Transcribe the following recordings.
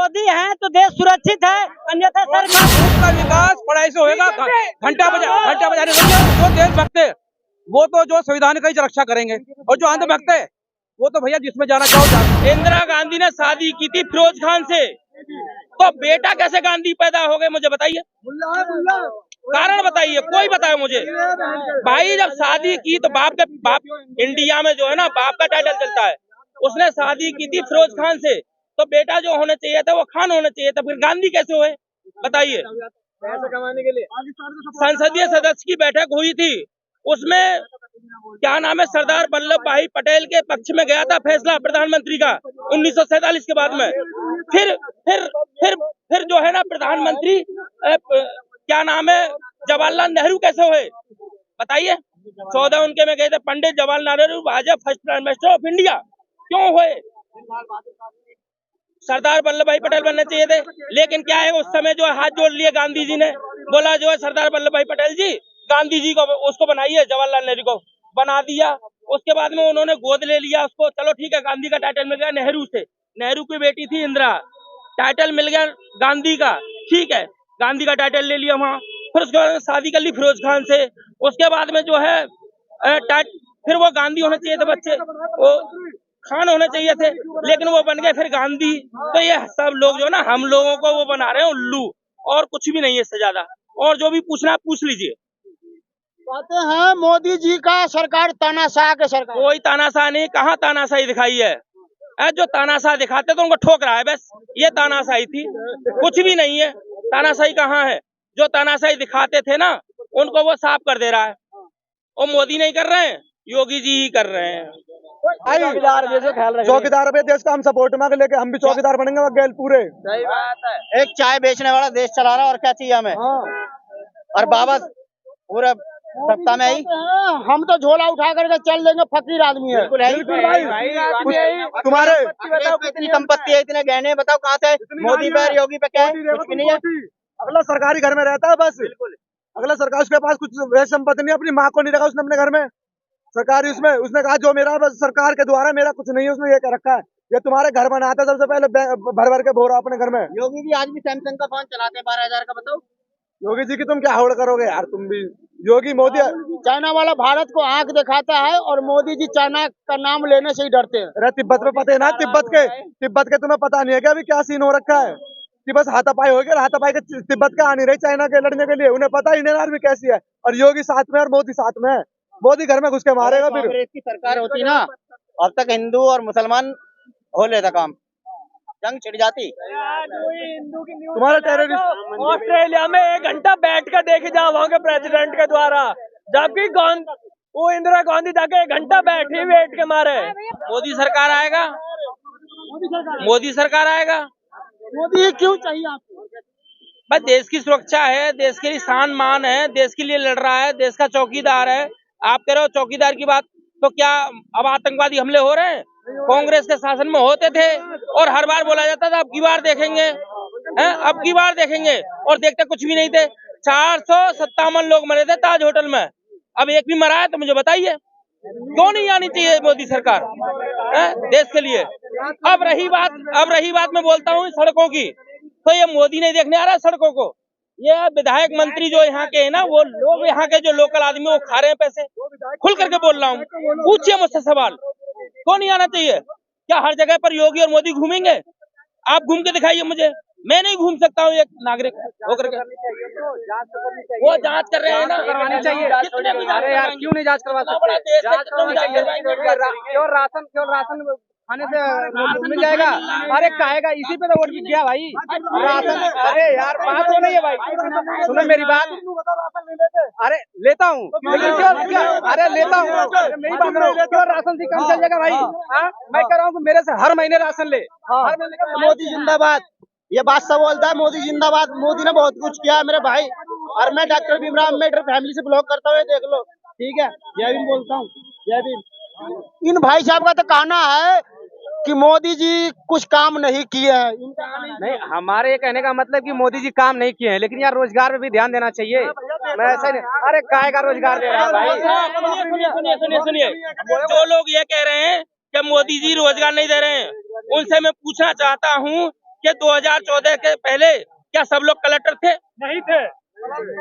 मोदी है तो देश सुरक्षित है, अन्यथा सर का विकास पढ़ाई से होएगा। घंटा बजाने जो देशभक्त है वो तो जो संविधान की रक्षा करेंगे, और जो अंधभक्त है वो तो भैया जिसमें जाना चाहो। इंदिरा गांधी ने शादी की थी फिरोज खान से, तो बेटा कैसे गांधी पैदा हो गए मुझे बताइए, कारण बताइए, कोई बताए मुझे। भाई जब शादी की तो बाप इंडिया में जो है ना बाप का टाइटल चलता है, उसने शादी की थी फिरोज खान से, तो बेटा जो होना चाहिए था वो खान होना चाहिए था, फिर गांधी कैसे हुए बताइए। पैसे कमाने के लिए संसदीय सदस्य की बैठक हुई थी, उसमें क्या नाम है सरदार वल्लभ भाई पटेल के पक्ष में गया था फैसला प्रधानमंत्री का 1947 के बाद में। फिर जो है ना प्रधानमंत्री क्या नाम है जवाहरलाल नेहरू कैसे हुए बताइए। 14 उनके में गए थे, Pandit Jawaharlal Nehru Bhajpa first prime minister of India क्यों हुए। सरदार वल्लभ भाई पटेल बनने चाहिए थे, लेकिन क्या है उस समय जो हाथ जोड़ लिए गांधी जी ने, बोला जो है सरदार वल्लभ भाई पटेल जी गांधी जी को उसको बनाइए, जवाहरलाल नेहरू को बना दिया। उसके बाद में उन्होंने गोद ले लिया उसको, चलो ठीक है गांधी का टाइटल मिल गया नेहरू से, नेहरू की बेटी थी इंदिरा, टाइटल मिल गया गांधी का, ठीक है गांधी का टाइटल ले लिया वहाँ। फिर उसके बाद शादी कर ली फिरोज खान से, उसके बाद में जो है फिर वो गांधी होने चाहिए थे बच्चे, वो खान होने चाहिए थे, लेकिन वो बन गए फिर गांधी। तो ये सब लोग जो ना हम लोगों को वो बना रहे हैं उल्लू, और कुछ भी नहीं है इससे ज्यादा। और जो भी पूछना है पूछ लीजिए। कहते हैं मोदी जी का सरकार तानाशाह के सरकार। कोई तानाशाह नहीं, कहाँ तानाशाही दिखाई है। जो तानाशाह दिखाते तो उनको ठोक रहा है, बस ये तानाशाही थी, कुछ भी नहीं है। तानाशाही कहाँ है, जो तानाशाही दिखाते थे ना उनको वो साफ कर दे रहा है। और मोदी नहीं कर रहे हैं, योगी जी ही कर रहे हैं। चौकीदार पे देश का हम सपोर्ट में लेके हम भी चौकीदार बनेंगे वगैरह पूरे। सही बात है, एक चाय बेचने वाला देश चला रहा है और क्या चाहिए हमें। और बाबा पूरे सत्ता में आई, हम तो झोला उठा करके चल देंगे, फकीर आदमी है। बिल्कुल भाई, तुम्हारे इतनी संपत्ति है, इतने गहने, बताओ कहाँ से। मोदी पे योगी पे क्या है, कुछ भी नहीं है। अगला सरकारी घर में रहता है बस, अगला सरकार उसके पास कुछ वैसे संपत्ति नहीं, अपनी माँ को नहीं रखा उसने अपने घर में सरकारी, उसमें उसने कहा जो मेरा बस सरकार के द्वारा मेरा कुछ नहीं है, उसने ये कह रखा है। ये तुम्हारे घर बनाता सबसे पहले भर भर के भोरा अपने घर में। योगी जी आज भी सैमसंग का फोन चलाते हैं 12,000 का, बताओ। योगी जी की तुम क्या होड़ करोगे यार, तुम भी योगी मोदी। चाइना वाला भारत को आंख दिखाता है और मोदी जी चाइना का नाम लेने से ही डरते हैं। अरे तिब्बत में पता है ना, तिब्बत के तुम्हें पता नहीं है क्या अभी क्या सीन हो रखा है कि बस हाथापाई हो गया, हाथापाई के तिब्बत का आ नहीं रही चाइना के लड़ने के लिए, उन्हें पता इंडियन आर्मी कैसी है, और योगी साथ में और मोदी साथ में है। मोदी घर में घुस के मारेगा। फिर कांग्रेस की सरकार होती ना, अब तक हिंदू और मुसलमान हो लेता काम, जंग छिड़ जाती। तुम्हारा टेररिस्ट ऑस्ट्रेलिया में 1 घंटा बैठ कर देखे जाओ वहाँ के प्रेसिडेंट के द्वारा, जबकि वो इंदिरा गांधी जाके 1 घंटा बैठी बैठ के मारे। मोदी सरकार आएगा, मोदी सरकार आएगा। मोदी क्यों चाहिए आपको। बस देश की सुरक्षा है, देश के लिए शान मान है, देश के लिए लड़ रहा है, देश का चौकीदार है। आप कह रहे हो चौकीदार की बात, तो क्या अब आतंकवादी हमले हो रहे हैं? कांग्रेस के शासन में होते थे और हर बार बोला जाता था अब की बार देखेंगे, हैं अब की बार देखेंगे, और देखते कुछ भी नहीं थे। 457 लोग मरे थे ताज होटल में, अब एक भी मरा है तो मुझे बताइए। क्यों नहीं आनी चाहिए मोदी सरकार देश के लिए। अब रही बात मैं बोलता हूँ सड़कों की, तो ये मोदी नहीं देखने आ रहा है सड़कों को। ये विधायक मंत्री जो यहाँ के है ना, वो लोग यहाँ के जो लोकल आदमी वो खा रहे हैं पैसे। खुल करके बोल रहा हूँ, पूछिए मुझसे सवाल, क्यों नहीं आना चाहिए। क्या हर जगह पर योगी और मोदी घूमेंगे? आप घूम के दिखाइए मुझे, मैं नहीं घूम सकता हूँ एक नागरिक होकर के। वो जांच कर रहे हैं ना, करवानी चाहिए। अरे यार क्यों नहीं जांच करवा सकते। क्यों राशन खाने से मिल जाएगा। अरे काहेगा, इसी पे तो वोट भी किया भाई, राशन। अरे यार बात तो नहीं है भाई, सुनो मेरी बात। अरे लेता हूँ, लेकिन क्यों, अरे लेता हूँ, मेरी बात सुनो, क्यों राशन से कम चल जाएगा भाई। मैं कह रहा हूँ मेरे से हर महीने राशन ले, हर महीने। मोदी जिंदाबाद, ये बात सब बोलता है, मोदी जिंदाबाद। मोदी ने बहुत कुछ किया मेरे भाई, और मैं डॉक्टर भीमराव अम्बेडकर फैमिली से ब्लॉग करता हुआ देख लो, ठीक है। जय भीम बोलता हूँ, जय भीम। इन भाई साहब का तो कहना है कि मोदी जी कुछ काम नहीं किए हैं। नहीं, हमारे कहने का मतलब कि मोदी जी काम नहीं किए हैं, लेकिन यार रोजगार पे भी ध्यान देना चाहिए। मैं ऐसा नहीं, अरे काय का रोजगार दे रहा है भाई। सुनिए, जो लोग ये कह रहे हैं कि मोदी जी रोजगार नहीं दे रहे हैं, उनसे मैं पूछना चाहता हूँ कि 2014 के पहले क्या सब लोग कलेक्टर थे? नहीं थे,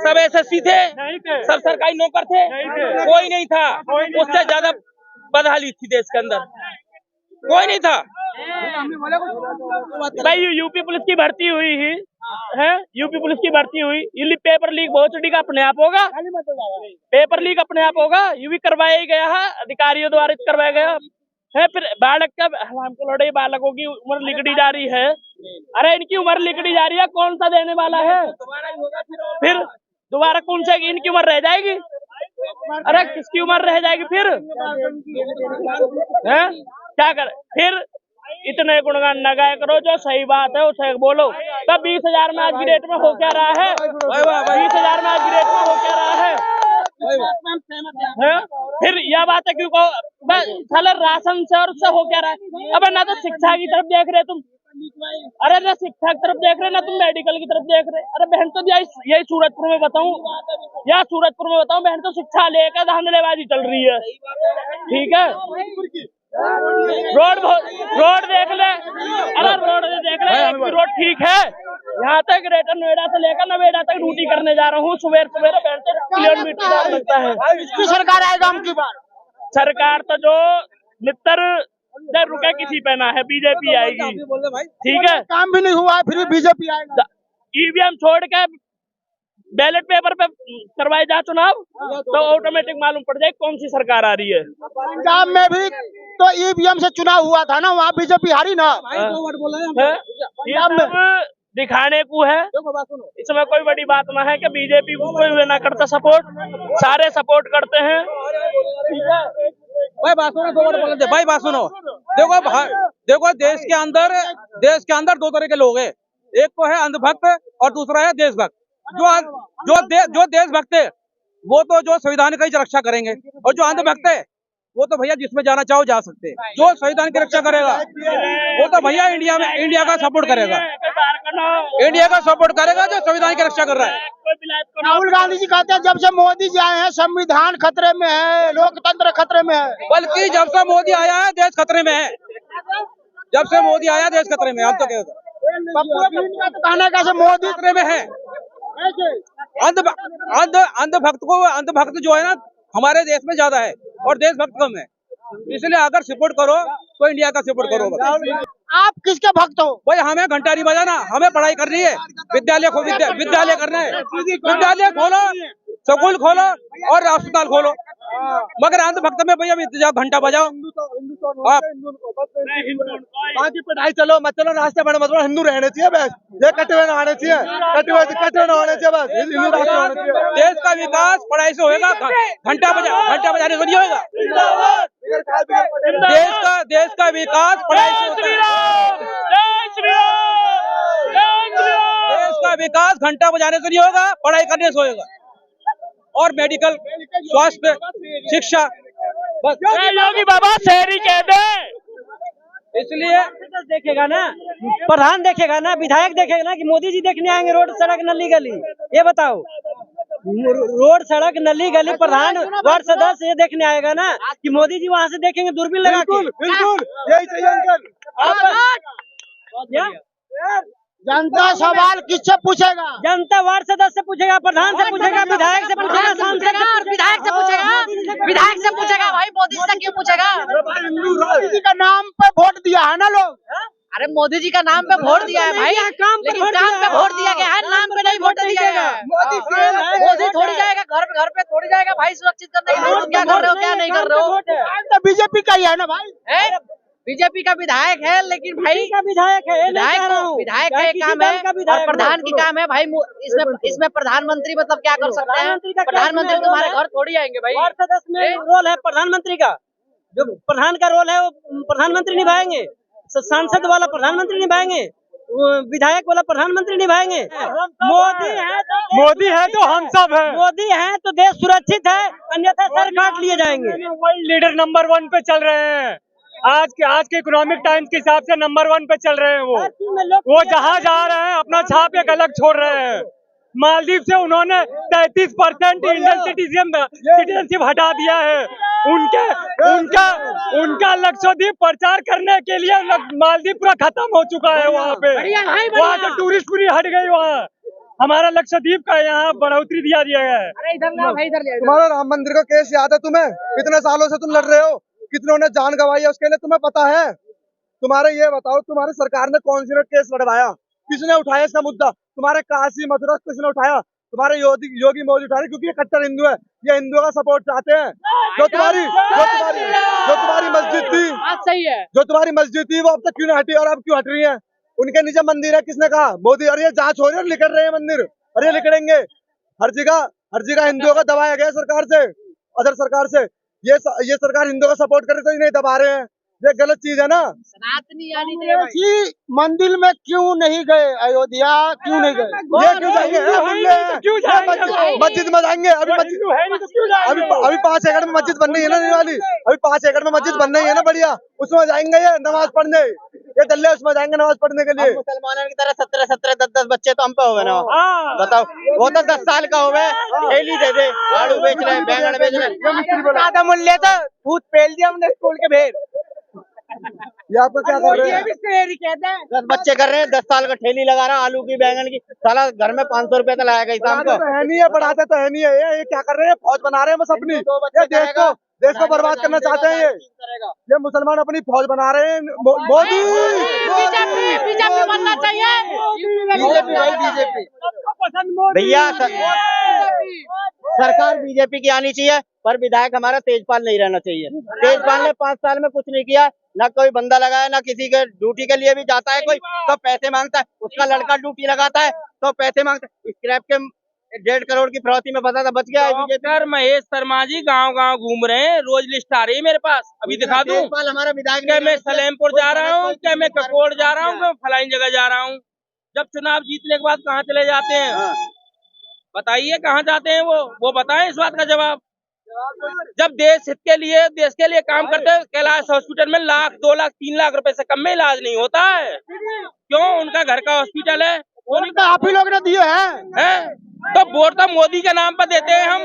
सब एसएससी थे? नहीं थे, सब सरकारी नौकर थे? नहीं थे। कोई नहीं था। उससे ज्यादा बदहाली थी देश के अंदर, कोई नहीं था। भाई यूपी पुलिस की भर्ती हुई ही है, यूपी पुलिस की भर्ती हुई, ये पेपर लीक बहुत का अपने आप होगा, पेपर लीक अपने आप होगा, ये भी करवाया ही गया है, अधिकारियों द्वारा करवाया गया है। फिर बालक का हमको लड़े बालकों की उम्र लिखड़ी जा रही है, अरे इनकी उम्र लिखड़ी जा रही है, कौन सा देने वाला है? फिर दोबारा कौन सा इनकी उम्र रह जाएगी? अरे किसकी उम्र रह जाएगी फिर? है क्या कर फिर? इतने गुणगान न गाया करो, जो सही बात है उसे बोलो। तब 20,000 में आज की डेट में हो क्या रहा है? 20,000 में आज की डेट में हो क्या रहा है? फिर यह बात है क्यों कहो साले राशन से और उससे हो क्या रहा है? अब ना तो शिक्षा की तरफ देख रहे तुम, अरे ना शिक्षा की तरफ देख रहे ना तुम मेडिकल की तरफ देख रहे। अरे बहन तो यही सूरजपुर में बताऊं, या सूरजपुर में बताऊं बहन तो शिक्षा लेकर धांधलेबाजी चल रही है, ठीक है? रोड देख ले, अरे रोड देख ले, रोड ठीक है। यहाँ तक ग्रेटर नोएडा से लेकर नोएडा तक ड्यूटी करने जा रहा हूँ, सुबह किलोमीटर लगता है। इसकी सरकार आएगा हम की बार, सरकार तो जो मित्र जब रुके किसी पे ना है, बीजेपी आएगी, ठीक है? काम भी नहीं हुआ है फिर भी बीजेपी आएगा। ईवीएम छोड़ के बैलेट पेपर पे करवाए जा चुनाव, तो ऑटोमेटिक मालूम पड़ जाए कौन सी सरकार आ रही है। पंजाब में भी तो ईवीएम से चुनाव हुआ था ना, वहाँ बीजेपी हारी ना। ये सब दिखाने को है, इसमें कोई बड़ी बात ना है कि बीजेपी को कोई ना करता सपोर्ट, सारे सपोर्ट करते हैं, ठीक है? भाई बात सुनो, 2 वर्ड बोलते भाई, बात सुनो। देखो देश के अंदर 2 तरह के लोग हैं, एक तो है अंधभक्त और दूसरा है देशभक्त। जो देशभक्त है वो तो जो संविधान का ही रक्षा करेंगे, और जो अंधभक्त है वो तो भैया जिसमें जाना चाहो जा सकते हैं। जो संविधान की रक्षा करेगा वो तो भैया इंडिया का सपोर्ट करेगा, इंडिया का सपोर्ट करेगा जो संविधान की रक्षा कर रहा है। राहुल गांधी जी कहते हैं जब से मोदी जी आए हैं संविधान खतरे में है, लोकतंत्र खतरे में है। बल्कि जब से मोदी आया है देश खतरे में है, जब से मोदी आया देश खतरे में। हम तो कहना कैसे मोदी खतरे में है। अंधभक्त जो है ना हमारे देश में ज्यादा है और देशभक्त कम है, इसलिए अगर सपोर्ट करो तो इंडिया का सपोर्ट करो। आप किसके भक्त हो? भाई हमें घंटा नहीं बजाना, हमें पढ़ाई करनी है, विद्यालय करना है, विद्यालय खोलो, स्कूल खोलो और अस्पताल खोलो, मगर अंधभक्त में भैया घंटा बजाओ। बाकी पढ़ाई चलो मत चलो, रास्ते बड़े मत हिंदू रहने चाहिए बस, ये कटे हुए ना आने चाहिए, कटे हुए ना होने चाहिए, बस हिंदू रास्ते होने चाहिए। देश का विकास पढ़ाई से होएगा, घंटा बजाने से नहीं होएगा। देश का विकास पढ़ाई से होता है, देश का विकास घंटा बजाने से नहीं होगा, पढ़ाई करने से होएगा। और मेडिकल, स्वास्थ्य, शिक्षा, बस योगी बाबा शहरी कह दे। इसलिए देखेगा ना, प्रधान देखेगा ना, विधायक देखेगा ना कि मोदी जी देखने आएंगे रोड सड़क नली गली? ये बताओ, रोड सड़क नली गली प्रधान वार्ड सदस्य ये देखने आएगा ना कि मोदी जी वहाँ से देखेंगे दूरबीन लगा के? बिल्कुल यही चाहिए अंकल। जनता सवाल किससे पूछेगा? जनता वार्ड सदस्य से पूछेगा, प्रधान से पूछेगा, विधायक से पूछेगा, सांसद विधायक से पूछेगा भाई, मोदी जी से क्यों पूछेगा? मोदी जी का नाम पे वोट दिया है ना लोग। अरे मोदी जी का नाम पे वोट दिया है भाई, लेकिन काम पे वोट दिया गया है, नाम पे नहीं वोट दिया गया। मोदी थोड़ी जाएगा घर पे थोड़ी जाएगा भाई सुरक्षित करने के लिए, तुम क्या कर रहे हो क्या नहीं कर रहे हो? तो बीजेपी का ही है ना भाई, बीजेपी का विधायक है, लेकिन भाई का विधायक है, विधायक का एक काम है और प्रधान की काम है भाई। इसमें प्रधानमंत्री मतलब क्या कर सकते हैं? प्रधानमंत्री तुम्हारे घर थोड़ी आएंगे भाई। वार्ड सदस्य में रोल है प्रधानमंत्री का, जो प्रधान का रोल है वो प्रधानमंत्री निभाएंगे, सांसद वाला प्रधानमंत्री निभाएंगे, विधायक वाला प्रधानमंत्री निभाएंगे। मोदी है तो हम सब है, मोदी है तो देश सुरक्षित है, अन्यथा सर काट लिए जाएंगे। वही लीडर नंबर 1 पे चल रहे हैं, आज के इकोनॉमिक टाइम्स के हिसाब से नंबर 1 पे चल रहे हैं। वो जहाँ जा रहे हैं अपना छाप एक अलग छोड़ रहे हैं, मालदीव से उन्होंने 33% इंडियन सिटीजनशिप हटा दिया है। उनका लक्षद्वीप प्रचार करने के लिए मालदीव पूरा खत्म हो चुका है। वहाँ पे वहाँ से टूरिस्ट पूरी हट गई। वहाँ हमारा लक्षद्वीप का यहाँ बढ़ोतरी दिया गया है। तुम्हारा राम मंदिर का केस याद है तुम्हें? कितने सालों से तुम लड़ रहे हो, कितनों ने जान गंवाई है उसके लिए तुम्हें पता है? तुम्हारे ये बताओ, तुम्हारी सरकार ने कौन सी केस लड़वाया? किसने उठाया इसका मुद्दा? तुम्हारे काशी मथुरा किसने उठाया? तुम्हारे योगी मोदी उठा रहे, क्योंकि ये कट्टर हिंदू है, ये हिंदुओं का सपोर्ट चाहते हैं। जो तुम्हारी मस्जिद थी, सही है, जो तुम्हारी मस्जिद थी वो अब तक क्यों नहीं हटी और अब क्यों हट रही है? उनके नीचे मंदिर है, किसने कहा? मोदी। और ये जांच हो रही है, लिखड़ रहे हैं मंदिर, अरे लिखड़ेंगे। हर जगह हिंदुओं का दबाया गया सरकार से, अदर सरकार से। ये सरकार हिंदुओं का सपोर्ट करे तो इन्हें दबा रहे हैं, ये गलत चीज है ना। सनातनी यानी नहीं भाई। जी मंदिर में क्यों नहीं गए? अयोध्या क्यों नहीं गए? ये क्यों जाएंगे? मस्जिद में जाएंगे। अभी 5 एकड़ में मस्जिद बन रही है ना, नहीं वाली, अभी 5 एकड़ में मस्जिद बन रही है ना, बढ़िया, उसमें जाएंगे ये नमाज पढ़ने। ये दल्ले उसमें जाएंगे नमाज पढ़ने के लिए। मुसलमानों की तरह 17 10 बच्चे तो हम पे हो गए ना। बताओ, वो तो 10 साल का हो गए, थैली दे दे, आलू बेच रहे, बैंगन बेच रहे, आधा मूल्य तो भूत पेल दिया हमने स्कूल के भेड़। ये आपको क्या कर रहे हैं? 10 बच्चे कर रहे हैं, 10 साल का ठेली लगा रहा, आलू की बैंगन की, साला घर में 500 रुपए तो लाएगा ही शाम को। है नहीं है, पढ़ाते तो है नहीं है। ये क्या कर रहे हैं? फौज बना रहे हैं बस अपनी। ये देश को बर्बाद करना चाहते हैं। ये मुसलमान अपनी फौज बना रहे हैं। मोदी बीजेपी बनना चाहिए। बीजेपी भैया, सरकार बीजेपी की आनी चाहिए, पर विधायक हमारा तेजपाल नहीं रहना चाहिए। तेजपाल ने 5 साल में कुछ नहीं किया, ना कोई बंदा लगाया, ना किसी के ड्यूटी के लिए भी जाता है कोई तो पैसे मांगता है। उसका लड़का ड्यूटी लगाता है तो पैसे मांगता है। स्क्रैप के 1.5 करोड़ की फिरौती में फंसा था, बच गया। डॉक्टर महेश शर्मा जी गांव घूम रहे हैं, रोज लिस्ट आ रही है मेरे पास, अभी दिखा दूं। तेजपाल हमारा विधायक, क्या मैं सलेमपुर जा रहा हूँ, क्या मैं ककोड़ जा रहा हूँ, क्या फलानी जगह जा रहा हूँ। जब चुनाव जीतने के बाद कहाँ चले जाते हैं? बताइए कहाँ जाते हैं वो बताएं इस बात का जवाब। जब देश हित के लिए काम करते हैं, कैलाश हॉस्पिटल में 1 लाख 2 लाख 3 लाख रुपए से कम में इलाज नहीं होता है। क्यों? उनका घर का हॉस्पिटल है, आप ही लोग ने दिए हैं। तो वोट तो मोदी के नाम पर देते हैं, हम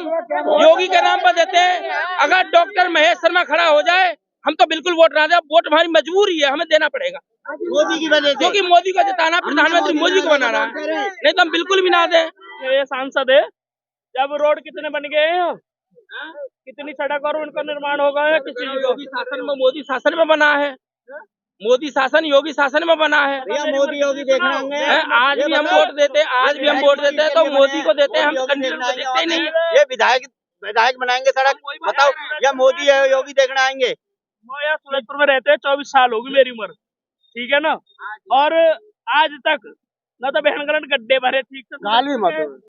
योगी के नाम पर देते हैं। अगर डॉक्टर महेश शर्मा खड़ा हो जाए, हम तो बिल्कुल वोट ना दे। वोट हमारी मजबूरी है, हमें देना पड़ेगा मोदी की वजह से, क्योंकि मोदी को जिताना, प्रधानमंत्री मोदी को बनाना है, नहीं तो हम बिल्कुल भी ना दें। ये सांसद है, जब रोड कितने बन गए हैं, कितनी सड़क और उनका निर्माण हो गया है, किसी योगी शासन में, मोदी शासन में बना है, मोदी शासन योगी शासन में बना है। मोदी योगी देखना होंगे। आज भी हम वोट देते हैं, तो मोदी को देते हैं, हम कैंडिडेट को देखते ही नहीं। ये विधायक बनाएंगे सड़क, बताओ, या मोदी है योगी देखना आएंगे? मैं सूरजपुर में रहते हैं, 24 साल होगी मेरी उम्र, ठीक है ना, और आज तक न तो बहनगरण गड्ढे भरे ठीक से।